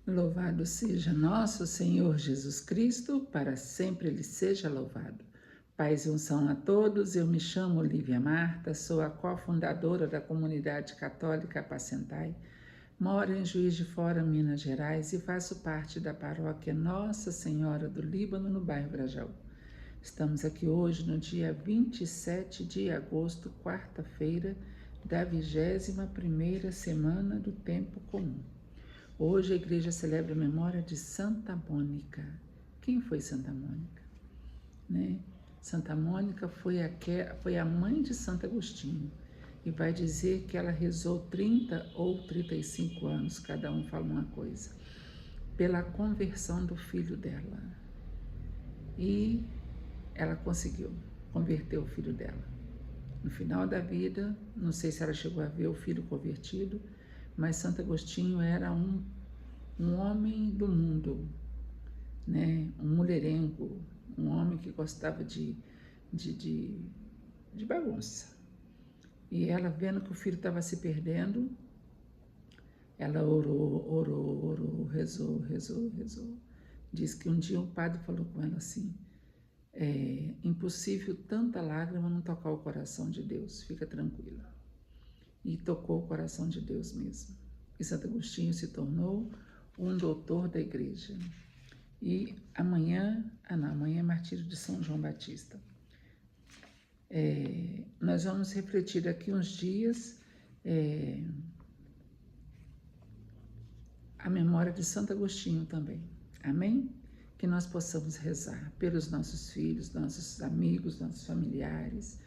Louvado seja nosso Senhor Jesus Cristo, para sempre Ele seja louvado. Paz e unção a todos, eu me chamo Lívia Marta, sou a cofundadora da Comunidade Católica Apacentai, moro em Juiz de Fora, Minas Gerais e faço parte da paróquia Nossa Senhora do Líbano, no bairro Grajaú. Estamos aqui hoje no dia 27 de agosto, quarta-feira, da 21ª semana do Tempo Comum. Hoje a igreja celebra a memória de Santa Mônica. Quem foi Santa Mônica? Santa Mônica foi a mãe de Santo Agostinho e vai dizer que ela rezou 30 ou 35 anos, cada um fala uma coisa, pela conversão do filho dela. E ela conseguiu converter o filho dela. No final da vida, não sei se ela chegou a ver o filho convertido, mas Santo Agostinho era um homem do mundo, um mulherengo, um homem que gostava de bagunça. E ela, vendo que o filho estava se perdendo, ela orou, rezou. Diz que um dia um padre falou com ela assim: é impossível tanta lágrima não tocar o coração de Deus, fica tranquila. E tocou o coração de Deus mesmo. E Santo Agostinho se tornou um doutor da igreja. E amanhã é martírio de São João Batista. Nós vamos refletir daqui uns dias a memória de Santo Agostinho também. Amém? Que nós possamos rezar pelos nossos filhos, nossos amigos, nossos familiares,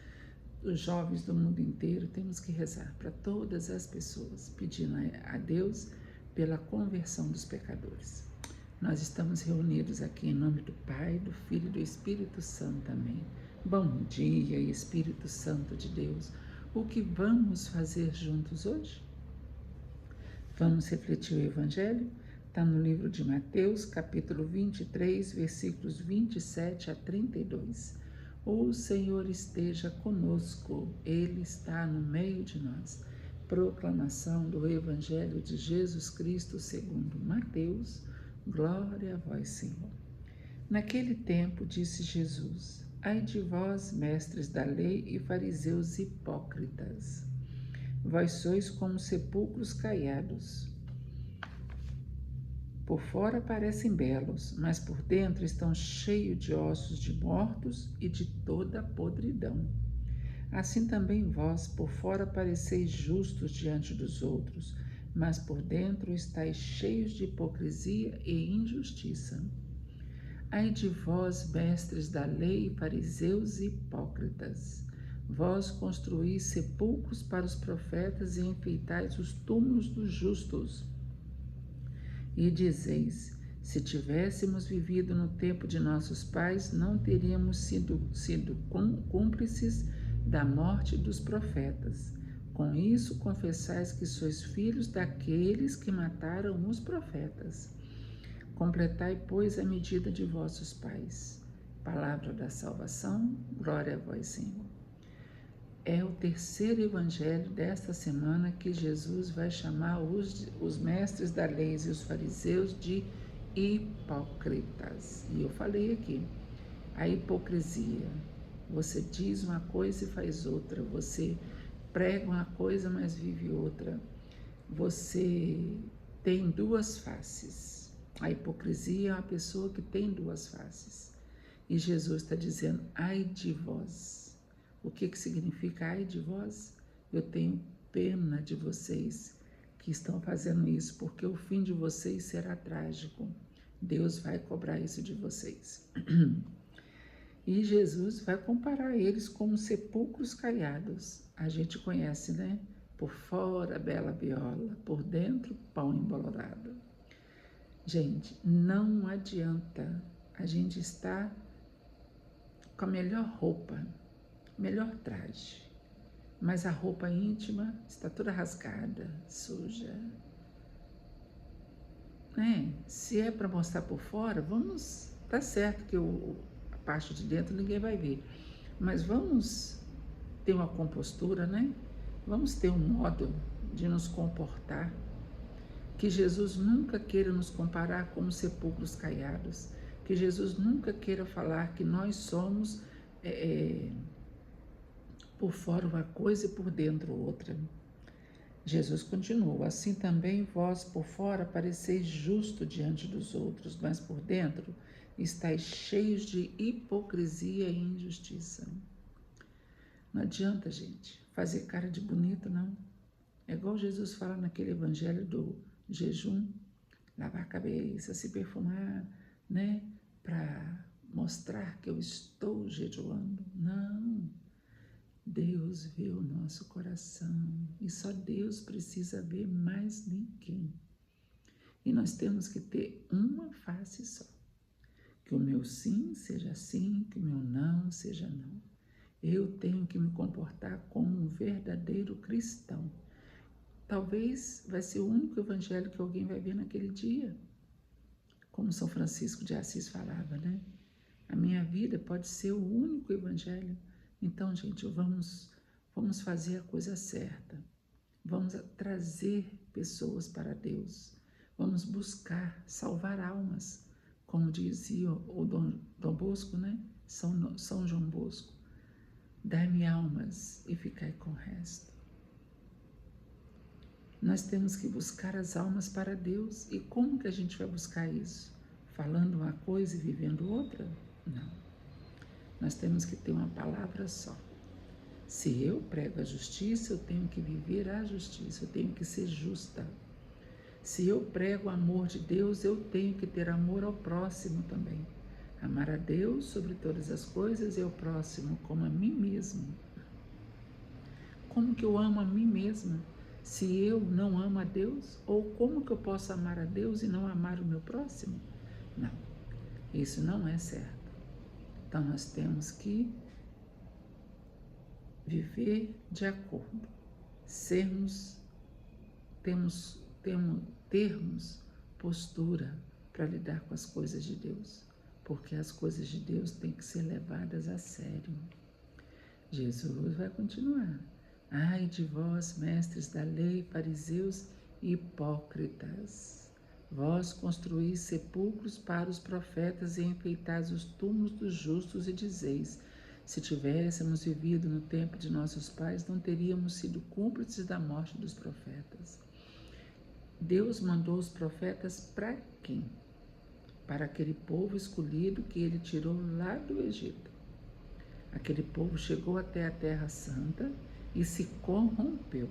os jovens do mundo inteiro. Temos que rezar para todas as pessoas, pedindo a Deus pela conversão dos pecadores. Nós estamos reunidos aqui em nome do Pai, do Filho e do Espírito Santo. Amém. Bom dia, Espírito Santo de Deus. O que vamos fazer juntos hoje? Vamos refletir o Evangelho? Está no livro de Mateus, capítulo 23, versículos 27 a 32. O Senhor esteja conosco, Ele está no meio de nós. Proclamação do Evangelho de Jesus Cristo segundo Mateus. Glória a vós, Senhor. Naquele tempo disse Jesus: ai de vós, mestres da lei e fariseus hipócritas, vós sois como sepulcros caiados. Por fora parecem belos, mas por dentro estão cheios de ossos de mortos e de toda podridão. Assim também vós, por fora pareceis justos diante dos outros, mas por dentro estáis cheios de hipocrisia e injustiça. Ai de vós, mestres da lei e fariseus hipócritas, vós construís sepulcros para os profetas e enfeitais os túmulos dos justos. E dizeis: se tivéssemos vivido no tempo de nossos pais, não teríamos sido cúmplices da morte dos profetas. Com isso confessais que sois filhos daqueles que mataram os profetas. Completai, pois, a medida de vossos pais. Palavra da salvação, glória a vós, Senhor. É o terceiro evangelho desta semana que Jesus vai chamar os mestres da lei e os fariseus de hipócritas. E eu falei aqui, a hipocrisia. Você diz uma coisa e faz outra. Você prega uma coisa, mas vive outra. Você tem duas faces. A hipocrisia é uma pessoa que tem duas faces. E Jesus está dizendo: ai de vós. O que significa ai de vós? Eu tenho pena de vocês que estão fazendo isso, porque o fim de vocês será trágico. Deus vai cobrar isso de vocês. E Jesus vai comparar eles como sepulcros caiados. A gente conhece, né? Por fora, bela viola, por dentro, pão embolorado. Gente, não adianta a gente estar com a melhor roupa, melhor traje, mas a roupa íntima está toda rasgada, suja. Se é para mostrar por fora, vamos, tá certo que a parte de dentro ninguém vai ver, mas vamos ter uma compostura, Vamos ter um modo de nos comportar Que Jesus nunca queira nos comparar como sepulcros caiados. Que Jesus nunca queira falar que nós somos por fora uma coisa e por dentro outra. Jesus continuou: assim também vós por fora pareceis justo diante dos outros, mas por dentro estáis cheios de hipocrisia e injustiça. Não adianta, gente, fazer cara de bonito, não. É igual Jesus fala naquele evangelho do jejum, lavar a cabeça, se perfumar, né? Para mostrar que eu estou jejuando. Não. Deus vê o nosso coração e só Deus precisa ver, mais ninguém. E nós temos que ter uma face só. Que o meu sim seja sim, que o meu não seja não. Eu tenho que me comportar como um verdadeiro cristão. Talvez vai ser o único evangelho que alguém vai ver naquele dia. Como São Francisco de Assis falava, né? A minha vida pode ser o único evangelho. Então, gente, vamos fazer a coisa certa. Vamos trazer pessoas para Deus. Vamos buscar salvar almas, como dizia o Dom Bosco, né? São João Bosco. Dai-me almas e ficai com o resto. Nós temos que buscar as almas para Deus. E como que a gente vai buscar isso? Falando uma coisa e vivendo outra? Não. Nós temos que ter uma palavra só. Se eu prego a justiça, eu tenho que viver a justiça, eu tenho que ser justa. Se eu prego o amor de Deus, eu tenho que ter amor ao próximo também. Amar a Deus sobre todas as coisas e ao próximo como a mim mesmo. Como que eu amo a mim mesma se eu não amo a Deus? Ou como que eu posso amar a Deus e não amar o meu próximo? Não, isso não é certo. Então nós temos que viver de acordo, termos postura para lidar com as coisas de Deus, porque as coisas de Deus têm que ser levadas a sério. Jesus vai continuar. Ai de vós, mestres da lei, fariseus e hipócritas! Vós construís sepulcros para os profetas e enfeitais os túmulos dos justos e dizeis: se tivéssemos vivido no tempo de nossos pais, não teríamos sido cúmplices da morte dos profetas. Deus mandou os profetas para quem? Para aquele povo escolhido que ele tirou lá do Egito. Aquele povo chegou até a Terra Santa e se corrompeu.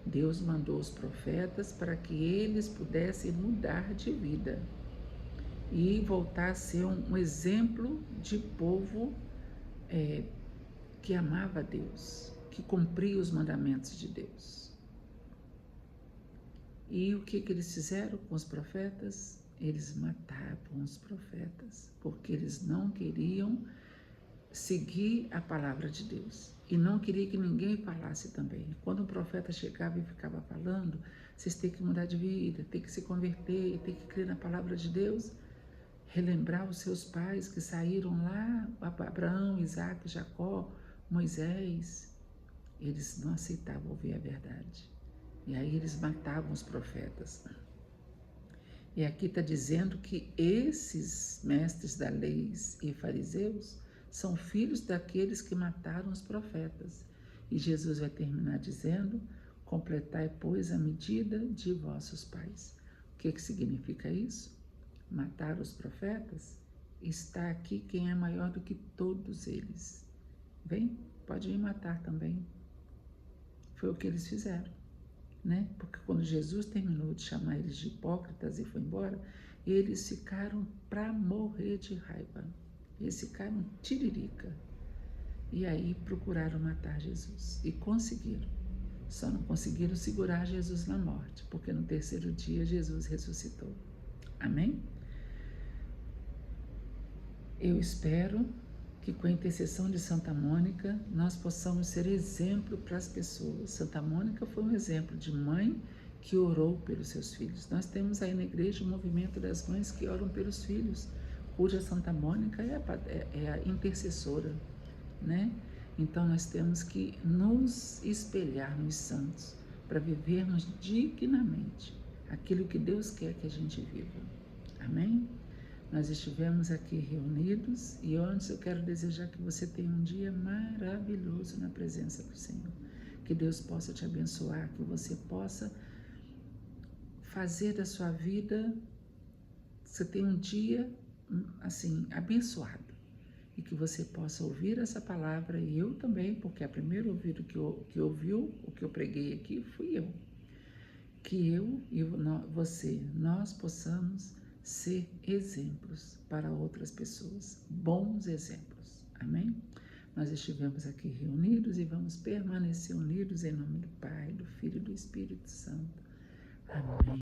Deus mandou os profetas para que eles pudessem mudar de vida e voltar a ser um exemplo de povo que amava a Deus, que cumpria os mandamentos de Deus. E o que eles fizeram com os profetas? Eles matavam os profetas, porque eles não queriam seguir a palavra de Deus. E não queria que ninguém falasse também. Quando um profeta chegava e ficava falando, vocês têm que mudar de vida, têm que se converter, têm que crer na palavra de Deus, relembrar os seus pais que saíram lá, Abraão, Isaac, Jacó, Moisés. Eles não aceitavam ouvir a verdade. E aí eles matavam os profetas. E aqui está dizendo que esses mestres da lei e fariseus são filhos daqueles que mataram os profetas. E Jesus vai terminar dizendo: completai, pois, a medida de vossos pais. O que significa isso? Matar os profetas? Está aqui quem é maior do que todos eles. Vem, pode me matar também. Foi o que eles fizeram, né? Porque quando Jesus terminou de chamar eles de hipócritas e foi embora, eles ficaram para morrer de raiva. Eles ficaram tiririca. E aí procuraram matar Jesus. E conseguiram. Só não conseguiram segurar Jesus na morte, porque no terceiro dia Jesus ressuscitou. Amém? Eu espero que com a intercessão de Santa Mônica nós possamos ser exemplo para as pessoas. Santa Mônica foi um exemplo de mãe que orou pelos seus filhos. Nós temos aí na igreja o movimento das mães que oram pelos filhos, cuja Santa Mônica é a intercessora, né? Então nós temos que nos espelhar nos santos para vivermos dignamente aquilo que Deus quer que a gente viva. Amém? Nós estivemos aqui reunidos e antes eu quero desejar que você tenha um dia maravilhoso na presença do Senhor. Que Deus possa te abençoar, que você possa fazer da sua vida, você tenha um dia assim, abençoado. E que você possa ouvir essa palavra, e eu também, porque a primeira ouvido que ouviu o que eu preguei aqui fui eu. Que eu e você, nós possamos ser exemplos para outras pessoas, bons exemplos. Amém? Nós estivemos aqui reunidos e vamos permanecer unidos em nome do Pai, do Filho e do Espírito Santo. Amém.